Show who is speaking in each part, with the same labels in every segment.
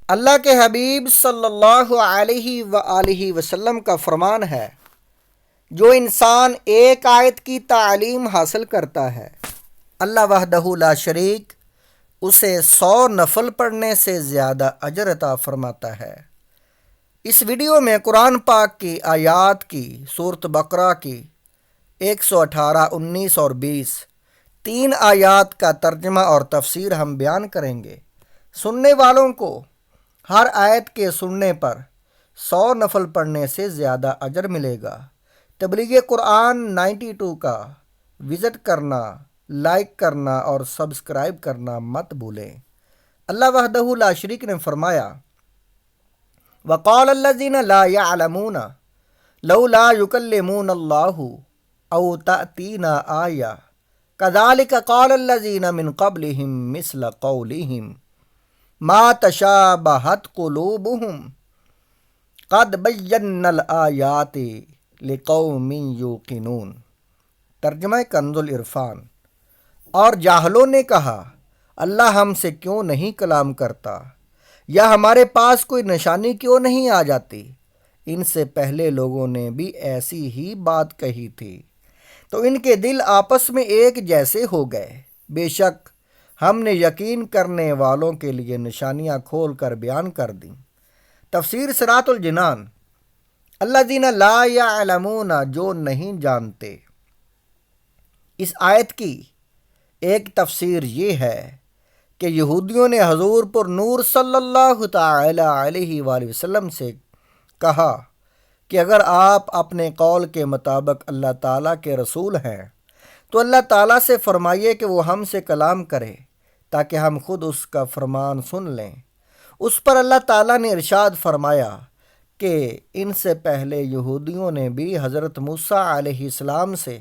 Speaker 1: اللہ کے حبیب صلی اللہ علیہ وآلہ وسلم کا فرمان ہے، جو انسان ایک آیت کی تعلیم حاصل کرتا ہے، اللہ وحدہ لا شریک اسے 100 نفل پڑھنے سے زیادہ اجر عطا فرماتا ہے۔ اس ویڈیو میں قرآن پاک کی آیات کی سورۃ بقرہ کی 118، 19 اور 20 تین آیات کا ترجمہ اور تفسیر ہم بیان کریں گے۔ سننے والوں کو ہر آیت کے سننے پر 100 نفل پڑھنے سے زیادہ اجر ملے گا۔ تبلیغ قرآن 92 کا وزٹ کرنا، لائک کرنا اور سبسکرائب کرنا مت بھولیں۔ اللہ وحدہ لا شریک نے فرمایا، وَقَالَ الَّذِينَ لَا يَعْلَمُونَ لَوْلَا يُكَلِّمُونَ اللَّهُ أَوْ تَأْتِينَا آيَةٌ كَذَلِكَ قَالَ الَّذِينَ مِن قَبْلِهِم مِثْلَ قَوْلِهِمْ مَا تَشَابَهَتْ قُلُوبُهُمْ قَدْ بَيَّنَّا الْآيَاتِ لِقَوْمٍ يُوقِنُونَ۔ ترجمہ کنز العرفان۔ اور جاہلوں نے کہا، اللہ ہم سے کیوں نہیں کلام کرتا، یا ہمارے پاس کوئی نشانی کیوں نہیں آ جاتی؟ ان سے پہلے لوگوں نے بھی ایسی ہی بات کہی تھی، تو ان کے دل آپس میں ایک جیسے ہو گئے۔ بے شک ہم نے یقین کرنے والوں کے لیے نشانیاں کھول کر بیان کر دیں۔ تفسیر صراط الجنان۔ الذین لا یعلمون، جو نہیں جانتے۔ اس آیت کی ایک تفسیر یہ ہے کہ یہودیوں نے حضور پر نور صلی اللہ تعالی علیہ وآلہ وسلم سے کہا کہ اگر آپ اپنے قول کے مطابق اللہ تعالیٰ کے رسول ہیں تو اللہ تعالیٰ سے فرمائیے کہ وہ ہم سے کلام کرے تاکہ ہم خود اس کا فرمان سن لیں۔ اس پر اللہ تعالیٰ نے ارشاد فرمایا کہ ان سے پہلے یہودیوں نے بھی حضرت موسیٰ علیہ السلام سے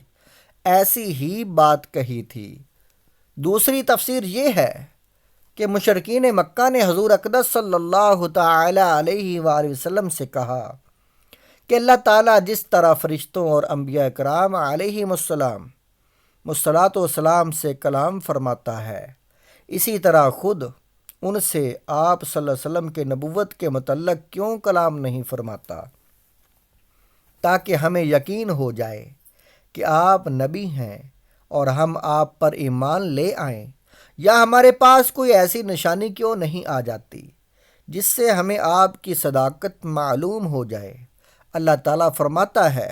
Speaker 1: ایسی ہی بات کہی تھی۔ دوسری تفسیر یہ ہے کہ مشرکین مکہ نے حضور اقدس صلی اللہ تعالی علیہ وآلہ وسلم سے کہا کہ اللہ تعالیٰ جس طرح فرشتوں اور انبیاء کرام علیہم السلام سے کلام فرماتا ہے، اسی طرح خود ان سے آپ صلی اللہ علیہ وسلم کے نبوت کے متعلق کیوں کلام نہیں فرماتا، تاکہ ہمیں یقین ہو جائے کہ آپ نبی ہیں اور ہم آپ پر ایمان لے آئیں، یا ہمارے پاس کوئی ایسی نشانی کیوں نہیں آ جاتی جس سے ہمیں آپ کی صداقت معلوم ہو جائے۔ اللہ تعالیٰ فرماتا ہے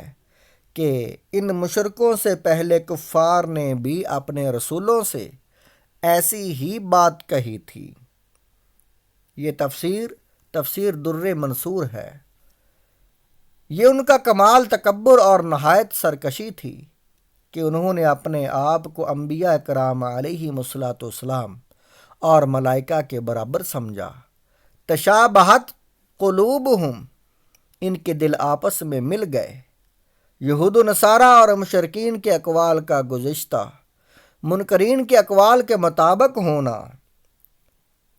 Speaker 1: کہ ان مشرکوں سے پہلے کفار نے بھی اپنے رسولوں سے ایسی ہی بات کہی تھی۔ یہ تفسیر در منصور ہے۔ یہ ان کا کمال تکبر اور نہایت سرکشی تھی کہ انہوں نے اپنے آپ کو انبیاء کرام علیہم السلام اور ملائکہ کے برابر سمجھا۔ تشابہت قلوبہم، ان کے دل آپس میں مل گئے۔ یہود و نصارہ اور مشرکین کے اقوال کا گزشتہ منکرین کے اقوال کے مطابق ہونا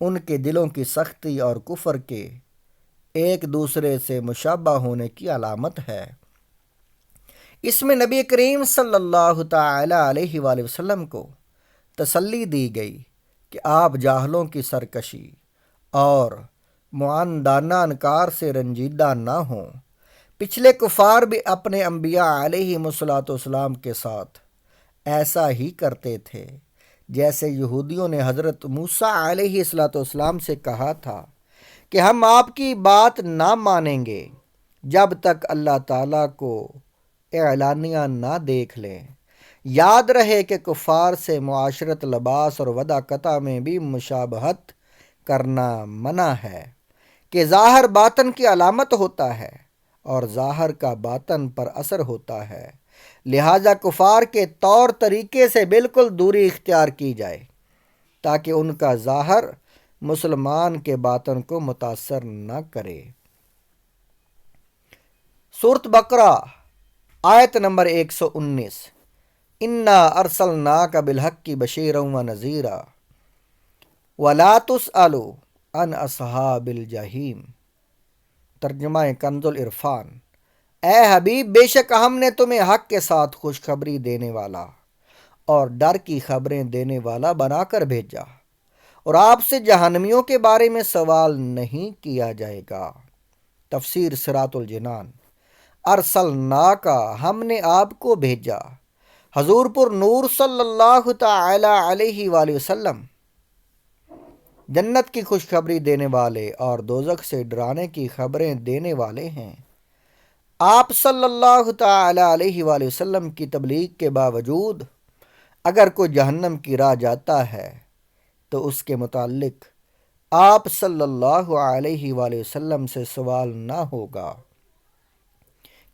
Speaker 1: ان کے دلوں کی سختی اور کفر کے ایک دوسرے سے مشابہ ہونے کی علامت ہے۔ اس میں نبی کریم صلی اللہ تعالی علیہ وآلہ وسلم کو تسلی دی گئی کہ آپ جاہلوں کی سرکشی اور معاندانہ انکار سے رنجیدہ نہ ہوں۔ پچھلے کفار بھی اپنے انبیاء علیہم السلام کے ساتھ ایسا ہی کرتے تھے، جیسے یہودیوں نے حضرت موسیٰ علیہ السلام سے کہا تھا کہ ہم آپ کی بات نہ مانیں گے جب تک اللہ تعالیٰ کو اعلانیہ نہ دیکھ لیں۔ یاد رہے کہ کفار سے معاشرت، لباس اور وعدہ قطع میں بھی مشابہت کرنا منع ہے کہ ظاہر باطن کی علامت ہوتا ہے اور ظاہر کا باطن پر اثر ہوتا ہے، لہٰذا کفار کے طور طریقے سے بالکل دوری اختیار کی جائے تاکہ ان کا ظاہر مسلمان کے باطن کو متاثر نہ کرے۔ سورۃ بقرہ آیت نمبر 119۔ انا ارسلناک بالحق بشیرا ونذیرا ولا تسأل عن اصحاب الجحیم۔ ترجمہ کنز العرفان۔ اے حبیب، بے شک ہم نے تمہیں حق کے ساتھ خوشخبری دینے والا اور ڈر کی خبریں دینے والا بنا کر بھیجا، اور آپ سے جہنمیوں کے بارے میں سوال نہیں کیا جائے گا۔ تفسیر صراط الجنان۔ ارسلناک، ہم نے آپ کو بھیجا، حضور پر نور صلی اللہ تعالی علیہ وآلہ وسلم جنت کی خوشخبری دینے والے اور دوزخ سے ڈرانے کی خبریں دینے والے ہیں۔ آپ صلی اللہ تعالی علیہ وآلہ وسلم کی تبلیغ کے باوجود اگر کوئی جہنم کی راہ جاتا ہے تو اس کے متعلق آپ صلی اللہ علیہ وآلہ وسلم سے سوال نہ ہوگا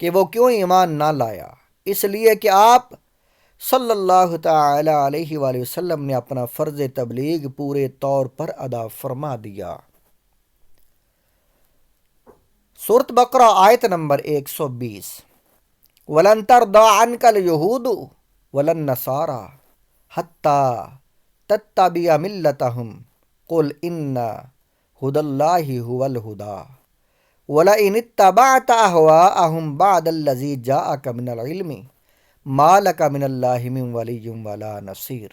Speaker 1: کہ وہ کیوں ایمان نہ لایا، اس لیے کہ آپ صلی اللہ تعالی علیہ وآلہ وسلم نے اپنا فرض تبلیغ پورے طور پر ادا فرما دیا۔ سورۃ بقرہ آیت نمبر 120۔ وَلَن تَرْضَىٰ عَنْكَ الْيَهُودُ وَلَا النَّصَارَىٰ حَتَّىٰ تَتَّبِعَ مِلَّتَهُمْ قُلْ إِنَّ هُدَى اللَّهِ هُوَ الْهُدَىٰ وَلَئِنِ اتَّبَعْتَ أَهْوَاءَهُمْ بَعْدَ الَّذِي جَاءَكَ مِنَ الْعِلْمِ مَا لَكَ مِنَ اللَّهِ مِن وَلِيٍّ وَلَا نَصِيرٍ۔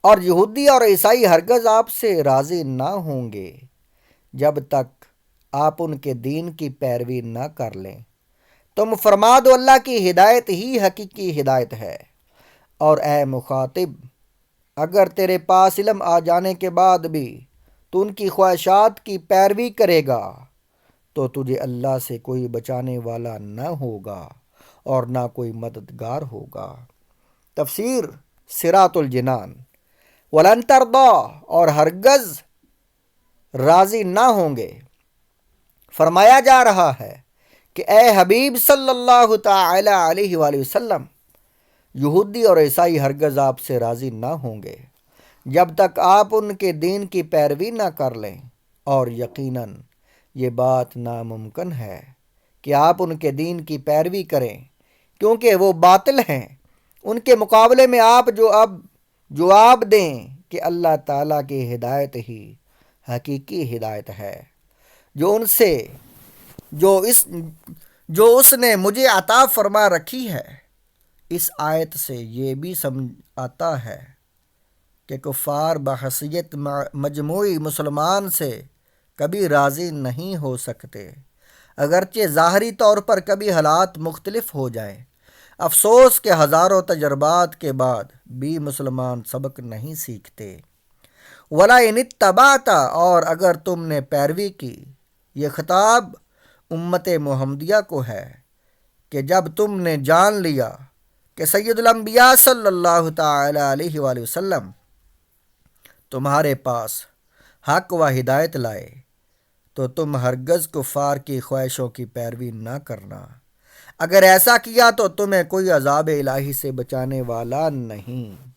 Speaker 1: اور یہودی اور عیسائی ہرگز آپ سے راضی نہ ہوں گے جب تک آپ ان کے دین کی پیروی نہ کر لیں۔ تم فرما دو اللہ کی ہدایت ہی حقیقی ہدایت ہے، اور اے مخاطب اگر تیرے پاس علم آ جانے کے بعد بھی تو ان کی خواہشات کی پیروی کرے گا تو تجھے اللہ سے کوئی بچانے والا نہ ہوگا اور نہ کوئی مددگار ہوگا۔ تفسیر صراط الجنان۔ وَلَن تَرْضَىٰ، اور ہرگز راضی نہ ہوں گے، فرمایا جا رہا ہے کہ اے حبیب صلی اللہ تعالی علیہ وآلہ وسلم، یہودی اور عیسائی ہرگز آپ سے راضی نہ ہوں گے جب تک آپ ان کے دین کی پیروی نہ کر لیں، اور یقیناً یہ بات ناممکن ہے کہ آپ ان کے دین کی پیروی کریں کیونکہ وہ باطل ہیں۔ ان کے مقابلے میں آپ جو اب جواب دیں کہ اللہ تعالیٰ کی ہدایت ہی حقیقی ہدایت ہے جو اس نے مجھے عطا فرما رکھی ہے۔ اس آیت سے یہ بھی سمجھ آتا ہے کہ کفار بحیثیت مجموعی مسلمان سے کبھی راضی نہیں ہو سکتے، اگرچہ ظاہری طور پر کبھی حالات مختلف ہو جائیں۔ افسوس کہ ہزاروں تجربات کے بعد بھی مسلمان سبق نہیں سیکھتے۔ وَلَئِنِ اتَّبَعْتَ، اور اگر تم نے پیروی کی، یہ خطاب امت محمدیہ کو ہے کہ جب تم نے جان لیا کہ سید الانبیاء صلی اللہ تعالی علیہ وآلہ وسلم تمہارے پاس حق و ہدایت لائے تو تم ہرگز کفار کی خواہشوں کی پیروی نہ کرنا، اگر ایسا کیا تو تمہیں کوئی عذاب الہی سے بچانے والا نہیں۔